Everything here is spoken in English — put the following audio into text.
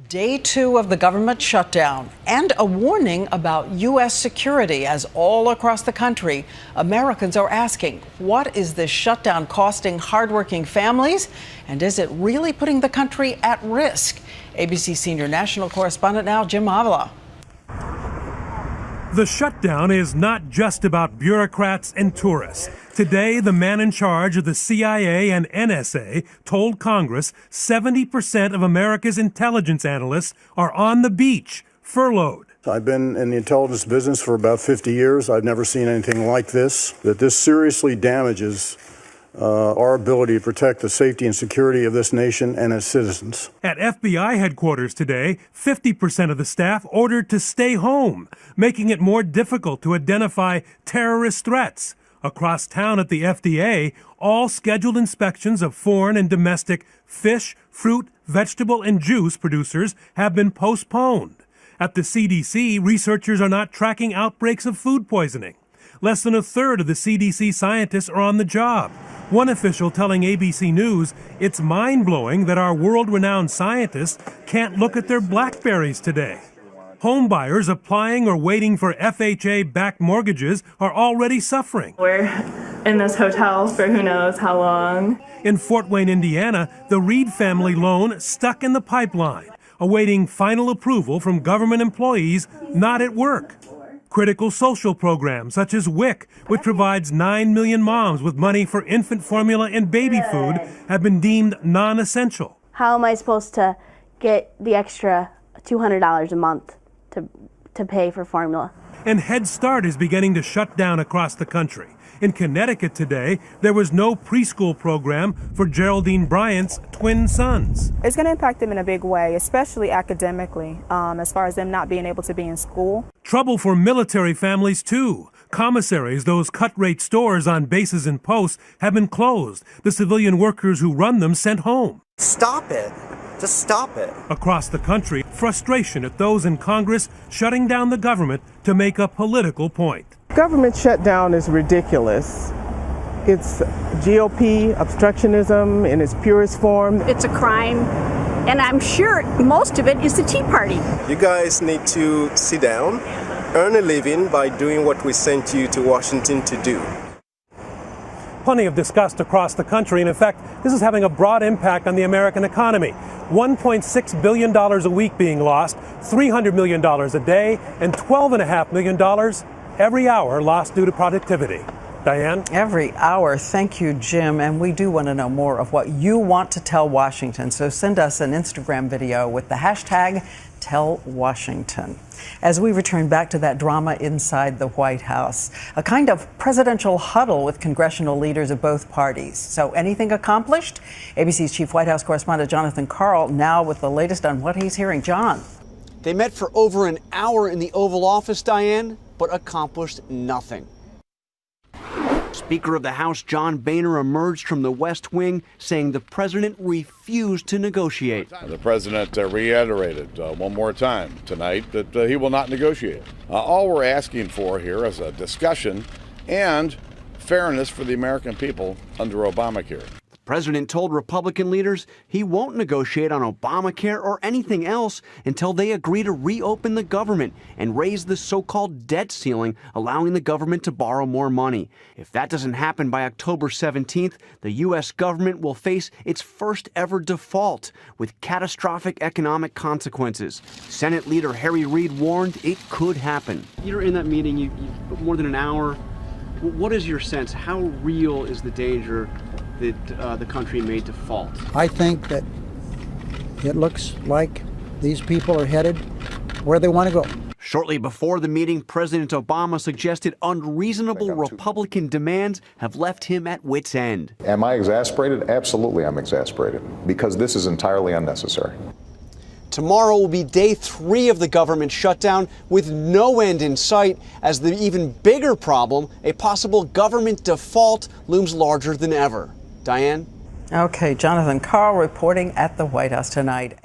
Day 2 of the government shutdown and a warning about U.S. security as all across the country, Americans are asking, what is this shutdown costing hardworking families? And is it really putting the country at risk? ABC senior national correspondent now, Jim Avila. The shutdown is not just about bureaucrats and tourists. Today, the man in charge of the CIA and NSA told Congress 70% of America's intelligence analysts are on the beach, furloughed. I've been in the intelligence business for about 50 years. I've never seen anything like this, that this seriously damages our ability to protect the safety and security of this nation and its citizens. At FBI headquarters today, 50% of the staff ordered to stay home, making it more difficult to identify terrorist threats. Across town at the FDA, all scheduled inspections of foreign and domestic fish, fruit, vegetable, and juice producers have been postponed. At the CDC, researchers are not tracking outbreaks of food poisoning. Less than a third of the CDC scientists are on the job. One official telling ABC News it's mind-blowing that our world-renowned scientists can't look at their BlackBerries today. Home buyers applying or waiting for FHA-backed mortgages are already suffering. We're in this hotel for who knows how long. In Fort Wayne, Indiana, the Reed family loan stuck in the pipeline, awaiting final approval from government employees not at work. Critical social programs such as WIC, which provides 9 million moms with money for infant formula and baby food, have been deemed non-essential. How am I supposed to get the extra $200 a month to pay for formula? And Head Start is beginning to shut down across the country. In Connecticut today, there was no preschool program for Geraldine Bryant's twin sons. It's going to impact them in a big way, especially academically, as far as them not being able to be in school. Trouble for military families, too. Commissaries, those cut-rate stores on bases and posts, have been closed. The civilian workers who run them sent home. Stop it. Just stop it. Across the country, frustration at those in Congress shutting down the government to make a political point. Government shutdown is ridiculous. It's GOP obstructionism in its purest form. It's a crime, and I'm sure most of it is the Tea Party. You guys need to sit down, earn a living by doing what we sent you to Washington to do. Plenty of disgust across the country, and in fact, this is having a broad impact on the American economy. $1.6 billion a week being lost, $300 million a day, and $12.5 million every hour lost due to productivity. Diane? Every hour. Thank you, Jim. And we do want to know more of what you want to tell Washington. So send us an Instagram video with the hashtag #TellWashington. As we return back to that drama inside the White House, a kind of presidential huddle with congressional leaders of both parties. So anything accomplished? ABC's chief White House correspondent Jonathan Karl now with the latest on what he's hearing. John. They met for over an hour in the Oval Office, Diane, but accomplished nothing. Speaker of the House John Boehner emerged from the West Wing saying the president refused to negotiate. The president reiterated one more time tonight that he will not negotiate. All we're asking for here is a discussion and fairness for the American people under Obamacare. The president told Republican leaders he won't negotiate on Obamacare or anything else until they agree to reopen the government and raise the so-called debt ceiling, allowing the government to borrow more money. If that doesn't happen by October 17th, the U.S. government will face its first ever default with catastrophic economic consequences. Senate Leader Harry Reid warned it could happen. You're in that meeting, you more than an hour. What is your sense? How real is the danger that the country may default? I think that it looks like these people are headed where they want to go. Shortly before the meeting, President Obama suggested unreasonable Republican demands have left him at wit's end. Am I exasperated? Absolutely, I'm exasperated because this is entirely unnecessary. Tomorrow will be day 3 of the government shutdown with no end in sight as the even bigger problem, a possible government default, looms larger than ever. Diane? Okay, Jonathan Karl reporting at the White House tonight.